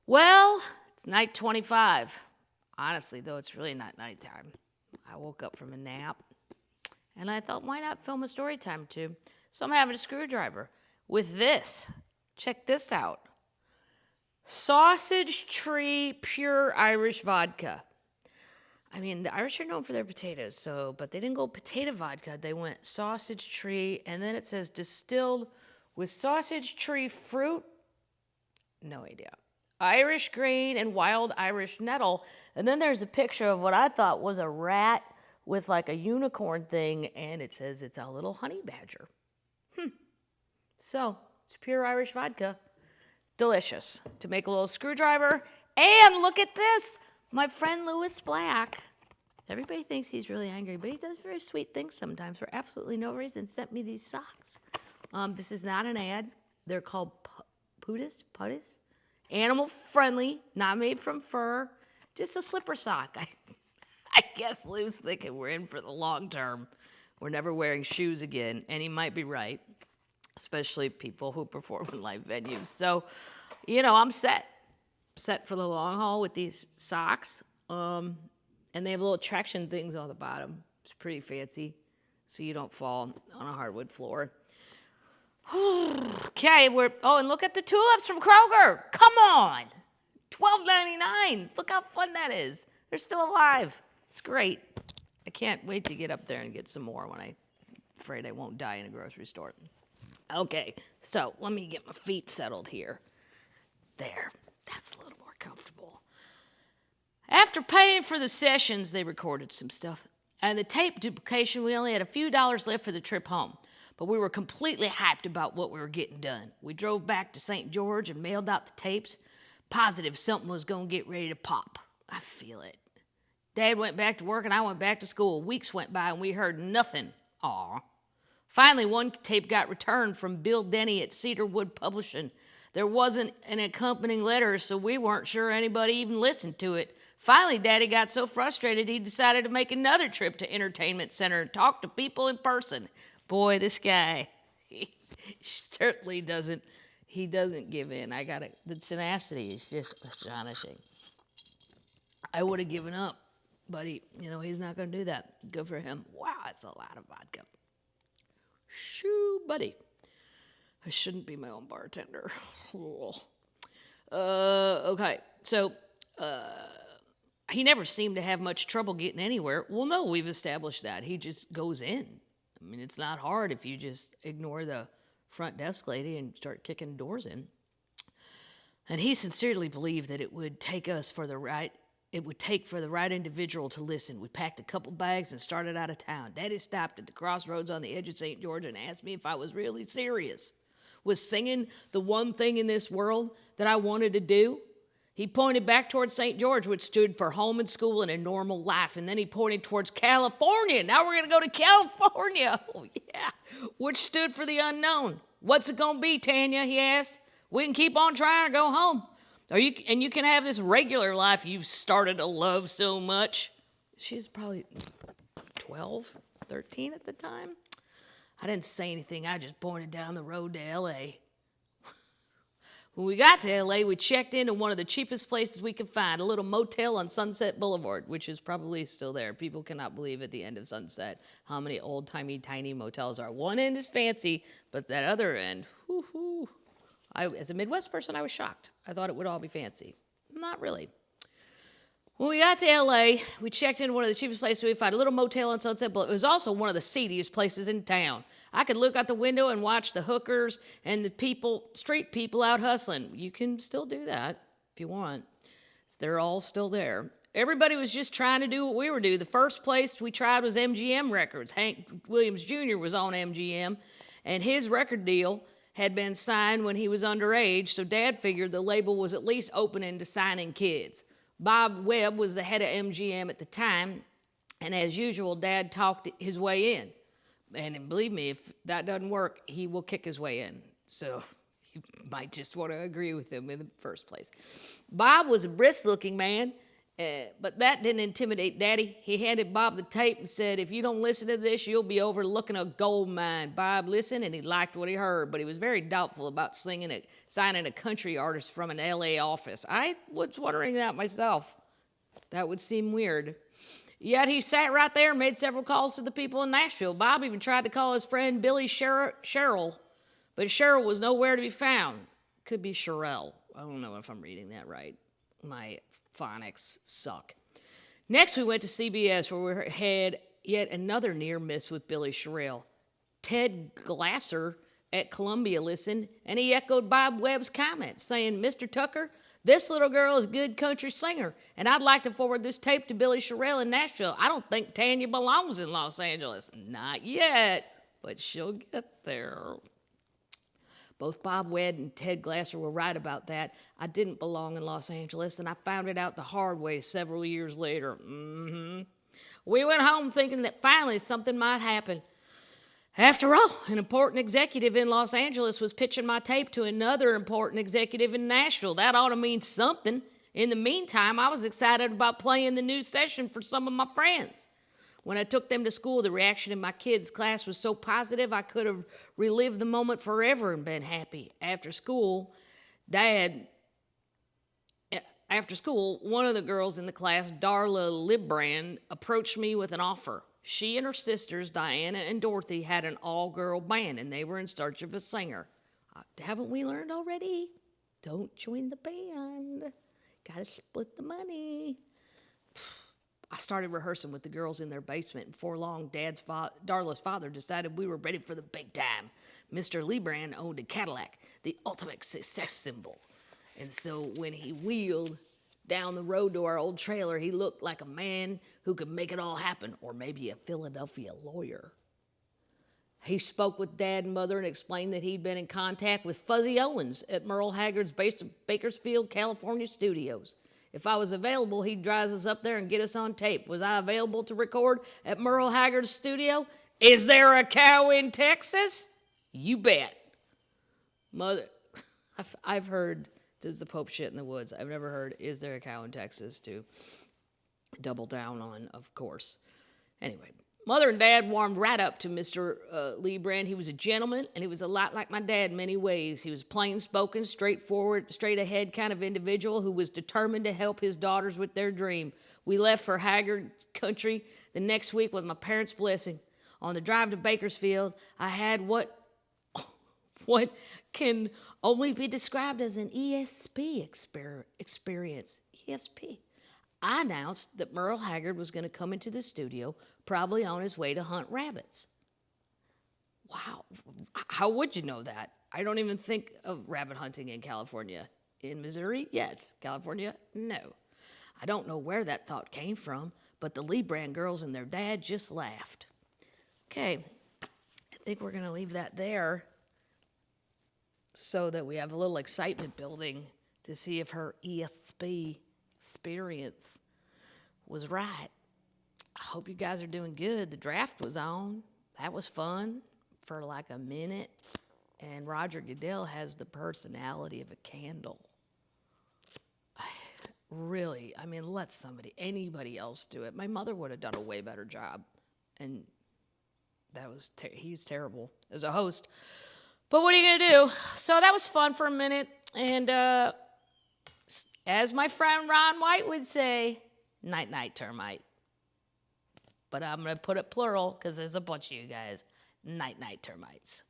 Well, it's night 25. Honestly, though, it's really not nighttime. I woke up from a nap, and I thought, why not film a story time too? So I'm having a screwdriver with this. Check this out. Sausage Tree Pure Irish Vodka. I mean, the Irish are known for their potatoes, but they didn't go potato vodka. They went sausage tree, and then it says distilled with sausage tree fruit. No idea. Irish green and wild Irish nettle. And then there's a picture of what I thought was a rat with like a unicorn thing, and it says it's a little honey badger. So, it's pure Irish vodka. Delicious. To make a little screwdriver. And look at this! My friend Lewis Black. Everybody thinks he's really angry, but he does very sweet things sometimes for absolutely no reason. Sent me these socks. This is not an ad. They're called Puttis. Animal friendly, not made from fur, just a slipper sock. I guess Lou's thinking we're in for the long term. We're never wearing shoes again, and he might be right, especially people who perform in live venues. So, I'm set for the long haul with these socks. And they have little traction things on the bottom. It's pretty fancy, so you don't fall on a hardwood floor. Okay, and look at the tulips from Kroger. Come on. $12.99. Look how fun that is. They're still alive. It's great. I can't wait to get up there and get some more when I'm afraid I won't die in a grocery store. Okay, so let me get my feet settled here. There. That's a little more comfortable. After paying for the sessions, they recorded some stuff. And the tape duplication, we only had a few dollars left for the trip home. But we were completely hyped about what we were getting done. We drove back to St. George and mailed out the tapes. Positive something was going to get ready to pop. I feel it. Dad went back to work and I went back to school. Weeks went by and we heard nothing. Aw. Finally, one tape got returned from Bill Denny at Cedarwood Publishing. There wasn't an accompanying letter, so we weren't sure anybody even listened to it. Finally, Daddy got so frustrated he decided to make another trip to Entertainment Center and talk to people in person. Boy, this guy, he certainly doesn't give in. The tenacity is just astonishing. I would have given up, but he's not going to do that. Good for him. Wow, that's a lot of vodka. Shoo, buddy. I shouldn't be my own bartender. Okay, so he never seemed to have much trouble getting anywhere. Well, no, we've established that. He just goes in. I mean, it's not hard if you just ignore the front desk lady and start kicking doors in. And he sincerely believed that it would take for the right individual to listen. We packed a couple bags and started out of town. Daddy stopped at the crossroads on the edge of St. George and asked me if I was really serious. Was singing the one thing in this world that I wanted to do? He pointed back towards St. George, which stood for home and school and a normal life. And then he pointed towards California. Now we're going to go to California. Oh, yeah. Which stood for the unknown. What's it going to be, Tanya? He asked. We can keep on trying to go home. And you can have this regular life you've started to love so much. She's probably 12, 13 at the time. I didn't say anything. I just pointed down the road to L.A. When we got to L.A., we checked into one of the cheapest places we could find, a little motel on Sunset Boulevard, which is probably still there. People cannot believe at the end of Sunset how many old-timey, tiny motels are. One end is fancy, but that other end, whoo-hoo. As a Midwest person, I was shocked. I thought it would all be fancy. Not really. When we got to L.A., we checked into one of the cheapest places we could find, a little motel on Sunset Boulevard. It was also one of the seediest places in town. I could look out the window and watch the hookers and the street people out hustling. You can still do that if you want. They're all still there. Everybody was just trying to do what we were doing. The first place we tried was MGM Records. Hank Williams Jr. was on MGM, and his record deal had been signed when he was underage, so Dad figured the label was at least opening to signing kids. Bob Webb was the head of MGM at the time, and as usual, Dad talked his way in. And believe me, if that doesn't work, he will kick his way in. So you might just want to agree with him in the first place. Bob was a brisk-looking man, But that didn't intimidate Daddy. He handed Bob the tape and said, if you don't listen to this, you'll be overlooking a gold mine. Bob listened, and he liked what he heard, but he was very doubtful about signing a country artist from an L.A. office. I was wondering that myself. That would seem weird. Yet he sat right there and made several calls to the people in Nashville. Bob even tried to call his friend Billy Sherrill, but Sherrill was nowhere to be found. Could be Sherrill. I don't know if I'm reading that right. My phonics suck. Next, we went to CBS, where we had yet another near miss with Billy Sherrill. Ted Glasser at Columbia listened, and he echoed Bob Webb's comments, saying, Mr. Tucker, this little girl is a good country singer, and I'd like to forward this tape to Billy Sherrill in Nashville. I don't think Tanya belongs in Los Angeles. Not yet, but she'll get there. Both Bob Webb and Ted Glasser were right about that. I didn't belong in Los Angeles, and I found it out the hard way several years later. We went home thinking that finally something might happen. After all, an important executive in Los Angeles was pitching my tape to another important executive in Nashville. That ought to mean something. In the meantime, I was excited about playing the new session for some of my friends. When I took them to school, the reaction in my kids' class was so positive I could have relived the moment forever and been happy. After school, one of the girls in the class, Darla Librand, approached me with an offer. She and her sisters, Diana and Dorothy, had an all-girl band, and they were in search of a singer. Haven't we learned already? Don't join the band. Gotta split the money. I started rehearsing with the girls in their basement, and before long, Darla's father decided we were ready for the big time. Mr. Librand owned a Cadillac, the ultimate success symbol. And so when he wheeled down the road to our old trailer, he looked like a man who could make it all happen, or maybe a Philadelphia lawyer. He spoke with Dad and Mother and explained that he'd been in contact with Fuzzy Owens at Merle Haggard's Bakersfield, California studios. If I was available, he'd drive us up there and get us on tape. Was I available to record at Merle Haggard's studio? Is there a cow in Texas? You bet. Mother, I've heard, does the Pope shit in the woods? I've never heard, is there a cow in Texas, to double down on, of course. Anyway, Mother and Dad warmed right up to Mr. Librand. He was a gentleman, and he was a lot like my dad in many ways. He was plain-spoken, straightforward, straight-ahead kind of individual who was determined to help his daughters with their dream. We left for Haggard country the next week with my parents' blessing. On the drive to Bakersfield, I had what can only be described as an ESP experience. ESP. I announced that Merle Haggard was going to come into the studio, probably on his way to hunt rabbits. Wow. How would you know that? I don't even think of rabbit hunting in California. In Missouri? Yes. California? No. I don't know where that thought came from, but the Librand girls and their dad just laughed. Okay. I think we're going to leave that there so that we have a little excitement building to see if her ESP experience was right. I hope you guys are doing good. The draft was on. That was fun for like a minute. And Roger Goodell has the personality of a candle. Really, I mean, let anybody else do it. My mother would have done a way better job. And he's terrible as a host. But what are you going to do? So that was fun for a minute. And as my friend Ron White would say, night-night, termite. But I'm going to put it plural because there's a bunch of you guys. Night-night, termites.